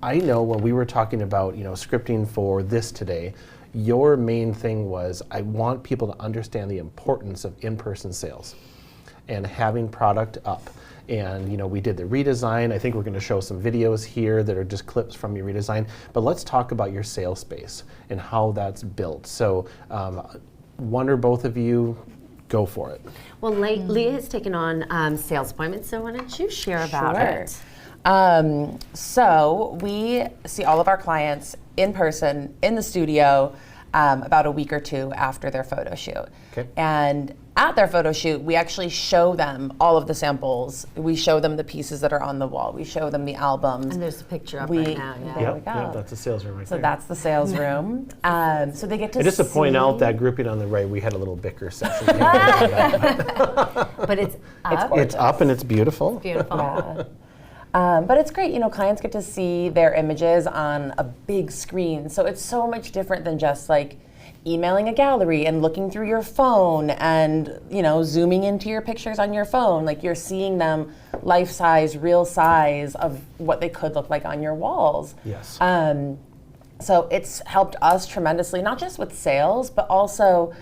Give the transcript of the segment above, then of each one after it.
I know when we were talking about, scripting for this today, your main thing was, I want people to understand the importance of in-person sales and having product up. And we did the redesign. I think we're going to show some videos here that are just clips from your redesign. But let's talk about your sales space and how that's built. So one or both of you, go for it. Well, Leah has taken on sales appointments, so why don't you share about it? So we see all of our clients in person in the studio about a week or two after their photo shoot. Okay. And at their photo shoot, we actually show them all of the samples. We show them the pieces that are on the wall. We show them the albums. And there's a picture up right now. Yeah. There we go. Yep, that's the sales room right So there. that's the sales room. So they get to see. Just to point out that grouping on the right, we had a little bicker session. But it's up. It's up and it's beautiful. Beautiful. Yeah. But it's great, clients get to see their images on a big screen. So it's so much different than just like emailing a gallery and looking through your phone and, zooming into your pictures on your phone. Like you're seeing them life size, real size of what they could look like on your walls. Yes. So it's helped us tremendously, not just with sales, but also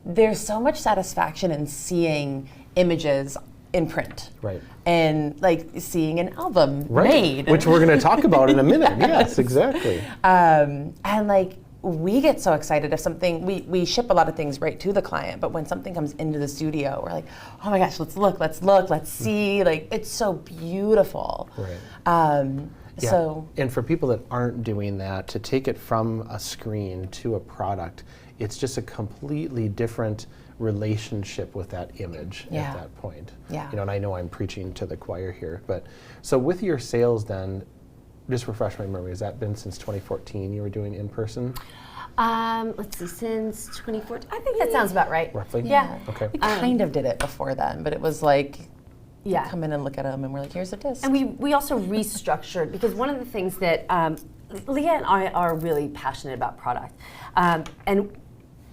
there's so much satisfaction in seeing images in print. Right. And like seeing an album made. Which we're going to talk about in a minute. Yes, exactly. And like we get so excited if something, we ship a lot of things right to the client, but when something comes into the studio, we're like, oh my gosh, let's look, let's see. Like it's so beautiful. Right. Yeah. So. And for people that aren't doing that, to take it from a screen to a product, it's just a completely different relationship with that image at that point. Yeah. And I know I'm preaching to the choir here, but so with your sales then, just refresh my memory, has that been since 2014 you were doing in person? Let's see, since 2014. I think that sounds about right. Roughly? Yeah. Okay. We kind of did it before then, but it was like, Yeah. come in and look at them and we're like, here's a disc. And we also restructured, because one of the things that Leah and I are really passionate about product. And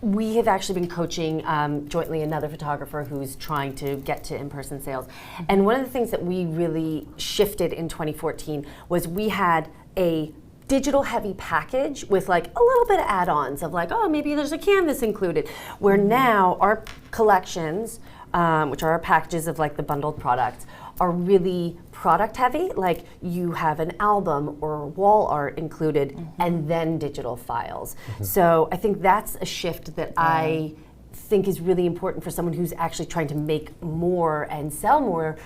we have actually been coaching jointly another photographer who's trying to get to in-person sales. And one of the things that we really shifted in 2014 was we had a digital heavy package with like a little bit of add-ons of like, oh, maybe there's a canvas included, where now our collections, which are our packages of like the bundled products, are really product heavy. Like you have an album or wall art included and then digital files. So I think that's a shift that I think is really important for someone who's actually trying to make more and sell more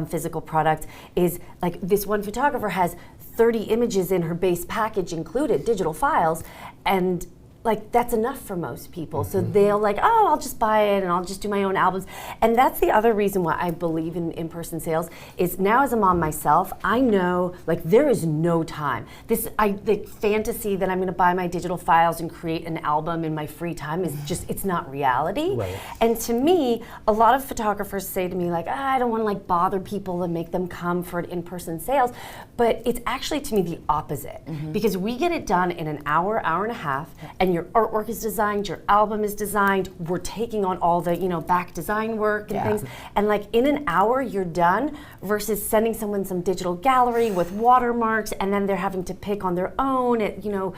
physical product. Is like this one photographer has 30 images in her base package included, digital files, and like that's enough for most people. So they'll like, oh, I'll just buy it and I'll just do my own albums. And that's the other reason why I believe in in-person sales is now as a mom myself, I know like there is no time. The fantasy that I'm gonna buy my digital files and create an album in my free time is just, it's not reality. Right. And to me, a lot of photographers say to me like, I don't wanna like bother people and make them come for an in-person sales. But it's actually to me the opposite, because we get it done in an hour, hour and a half, and your artwork is designed, your album is designed, we're taking on all the back design work and things, and like in an hour you're done, versus sending someone some digital gallery with watermarks and then they're having to pick on their own at 10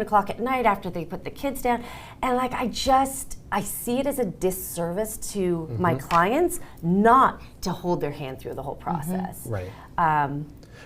o'clock at night after they put the kids down. And like I see it as a disservice to my clients not to hold their hand through the whole process. Right.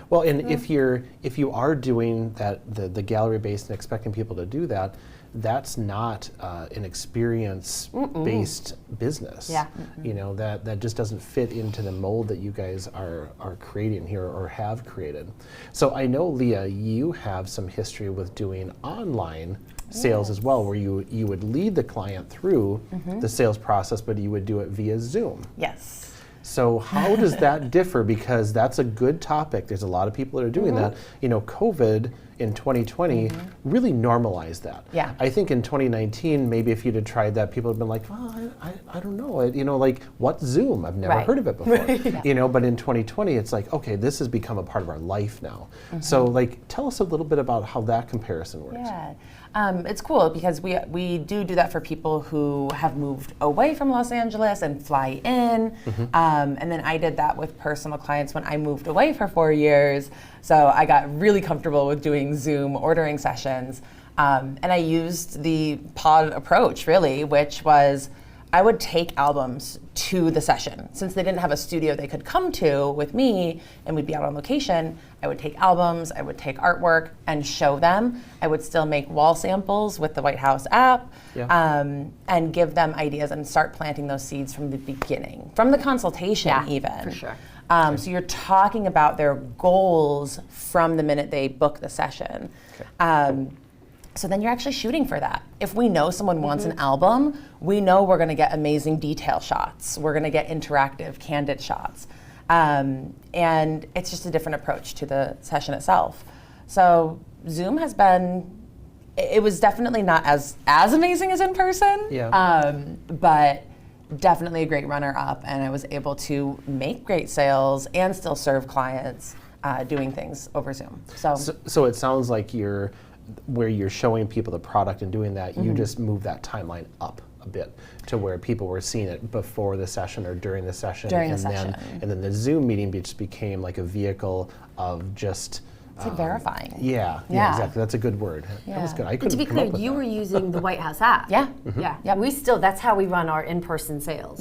Well, and if you are doing that, the gallery based and expecting people to do that, that's not an experience-based business. Yeah. That just doesn't fit into the mold that you guys are creating here or have created. So I know, Leah, you have some history with doing online sales as well, where you would lead the client through the sales process, but you would do it via Zoom. Yes. So how does that differ? Because that's a good topic. There's a lot of people that are doing that. COVID in 2020 really normalized that. Yeah. I think in 2019, maybe if you'd have tried that, people would have been like, oh, I don't know. Like, what's Zoom? I've never heard of it before. But in 2020, it's like, okay, this has become a part of our life now. So like, tell us a little bit about how that comparison works. Yeah. It's cool because we do that for people who have moved away from Los Angeles and fly in. And then I did that with personal clients when I moved away for 4 years. So I got really comfortable with doing Zoom ordering sessions. And I used the pod approach, really, which was I would take albums to the session. Since they didn't have a studio they could come to with me and we'd be out on location, I would take albums, I would take artwork and show them. I would still make wall samples with the White House app and give them ideas and start planting those seeds from the beginning, from the consultation even. For sure. So you're talking about their goals from the minute they book the session. So then you're actually shooting for that. If we know someone wants an album, we know we're gonna get amazing detail shots. We're gonna get interactive, candid shots. And it's just a different approach to the session itself. So Zoom has been, it was definitely not as amazing as in person, but definitely a great runner-up, and I was able to make great sales and still serve clients doing things over Zoom. So it sounds like where you're showing people the product and doing that, you just move that timeline up a bit to where people were seeing it before the session or during the session. And then the Zoom meeting just became like a vehicle of just... It's like verifying. Yeah, exactly. That's a good word. That was good. I couldn't To be come clear, up with you that. were using the White House app. We still, that's how we run our in-person sales.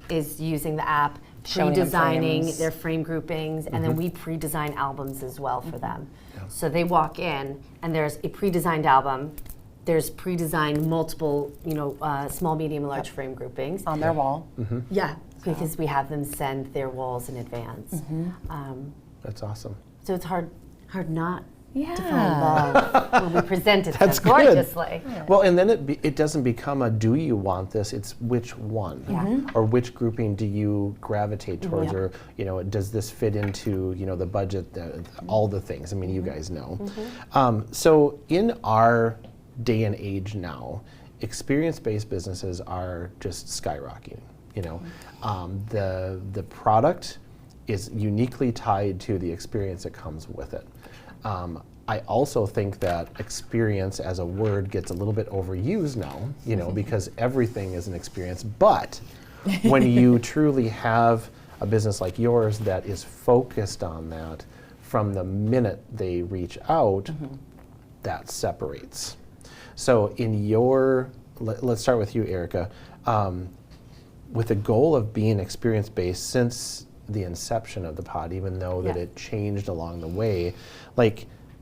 Is using the app, pre-designing their frame groupings, and then we pre-design albums as well for them. So they walk in, and there's a pre-designed album. There's pre-designed multiple, small, medium, large frame groupings on their wall. Because we have them send their walls in advance. That's awesome. So it's hard not to find love when we present it That's so gorgeously. Well, and then it doesn't become a do you want this, it's which one or which grouping do you gravitate towards or does this fit into the budget, all the things. I mean, you guys know. So in our day and age now, experience-based businesses are just skyrocketing. The product is uniquely tied to the experience that comes with it. I also think that experience as a word gets a little bit overused now, because everything is an experience. But when you truly have a business like yours that is focused on that from the minute they reach out, that separates. So let's start with you, Erika. With the goal of being experience-based since the inception of the pod, even though that it changed along the way,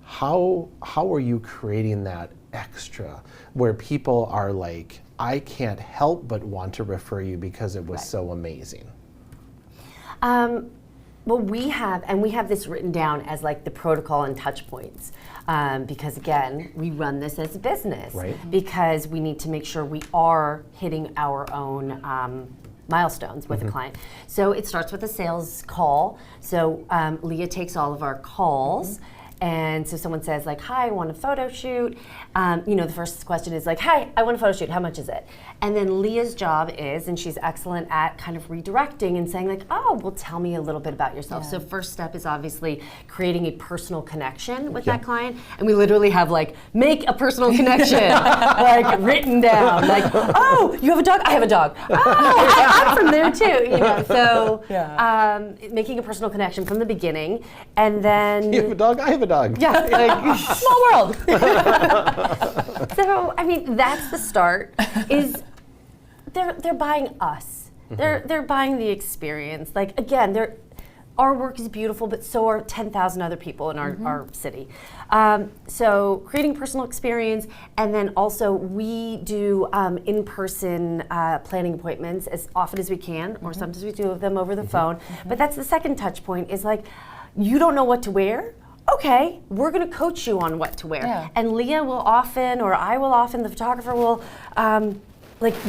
how are you creating that extra where people are like, I can't help but want to refer you because it was so amazing? Well, we have this written down as like the protocol and touch points, because again, we run this as a business, because we need to make sure we are hitting our own milestones with a client. So it starts with a sales call. So Leah takes all of our calls. And so someone says like, hi, I want a photo shoot. The first question is like, hi, I want a photo shoot. How much is it? And then Leah's job is, and she's excellent at kind of redirecting and saying like, oh, well, tell me a little bit about yourself. So first step is obviously creating a personal connection with that client. And we literally have like, make a personal connection, like written down. Like, oh, you have a dog? I have a dog. Oh, I'm from there too. So making a personal connection from the beginning. And then... You have a dog? I have a dog. Yeah, small world. So, I mean, that's the start. Is they're buying us. They're buying the experience. Like again, our work is beautiful, but so are 10,000 other people in our city. So creating personal experience, and then also we do in-person planning appointments as often as we can, or sometimes we do them over the phone. But that's the second touch point. Is like, you don't know what to wear. Okay, we're going to coach you on what to wear. And Leah will often, or I will often, the photographer will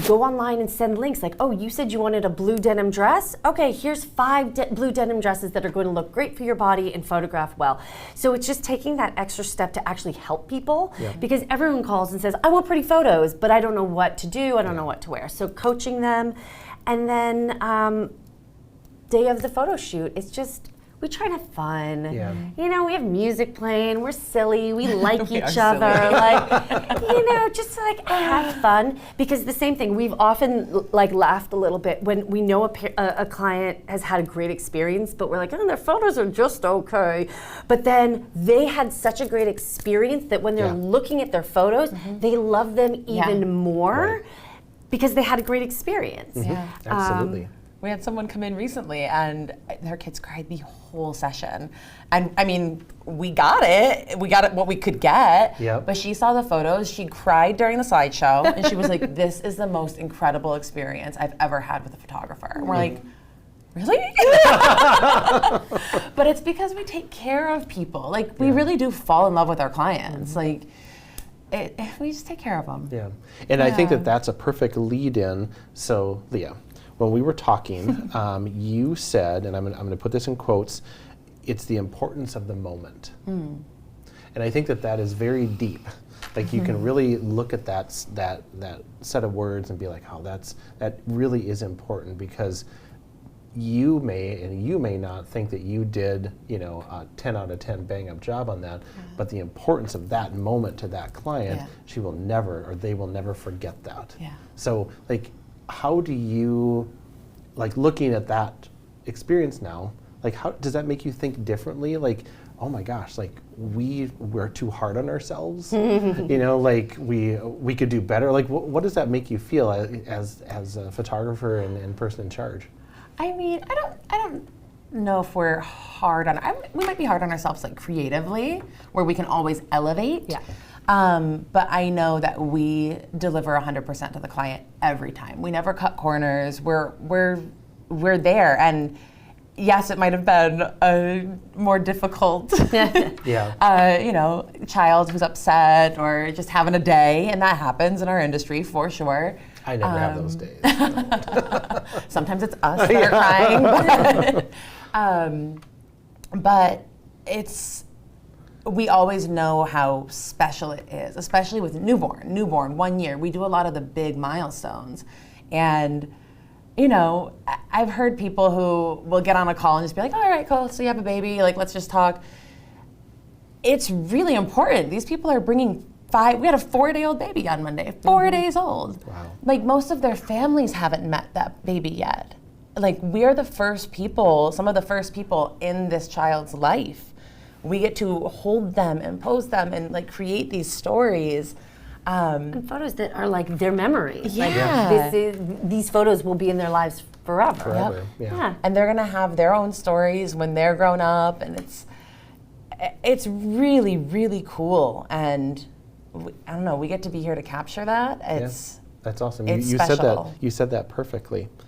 go online and send links like, oh, you said you wanted a blue denim dress? Okay, here's 5 blue denim dresses that are going to look great for your body and photograph well. So it's just taking that extra step to actually help people, because everyone calls and says, I want pretty photos, but I don't know what to do, I don't know what to wear. So coaching them, and then day of the photo shoot, it's just, we try to have fun. Yeah. You know, we have music playing, we're silly, we like We each are other, silly. like, you know, just like have fun. Because the same thing, we've often like laughed a little bit when we know a client has had a great experience, but we're like, oh, their photos are just okay. But then they had such a great experience that when they're Yeah. looking at their photos, they love them even more Right. because they had a great experience. Yeah. Absolutely. We had someone come in recently and their kids cried the whole session. And I mean, we got it what we could get. Yep. But she saw the photos, she cried during the slideshow, and she was like, this is the most incredible experience I've ever had with a photographer. And we're like, really? But it's because we take care of people. Like, we really do fall in love with our clients. Like, we just take care of them. Yeah, and I think that that's a perfect lead-in. So, Leah, when we were talking, you said, and I'm going to put this in quotes, it's the importance of the moment. And I think that is very deep. Like you can really look at that set of words and be like, oh, that really is important, because you may not think that you did, you know, a 10 out of 10 bang up job on that, but the importance of that moment to that client, she will never, or they will never forget that. Yeah. So like, how do you, like looking at that experience now, like how does that make you think differently? Like, oh my gosh, like we're too hard on ourselves, you know, like we could do better. Like what does that make you feel as a photographer and person in charge? I mean, I don't know if we're hard on. We might be hard on ourselves, like creatively, where we can always elevate. Yeah. But I know that we deliver 100% to the client every time. We never cut corners. We're there, and yes, it might have been a more difficult, you know, child who's upset or just having a day, and that happens in our industry for sure. I never have those days. Sometimes it's us that are crying. But we always know how special it is, especially with newborn 1 year. We do a lot of the big milestones. And, you know, I've heard people who will get on a call and just be like, all right, cool, so you have a baby, like, let's just talk. It's really important. These people are bringing we had a 4-day-old baby on Monday, 4 days old. Wow. Like, most of their families haven't met that baby yet. Like, we're the first people, some of the first people in this child's life. We get to hold them and pose them and like create these stories. And photos that are like their memories. Yeah. Like these photos will be in their lives forever. Forever, yeah. And they're gonna have their own stories when they're grown up, and it's really, really cool. And I don't know, we get to be here to capture that. That's awesome. It's you special. said that perfectly.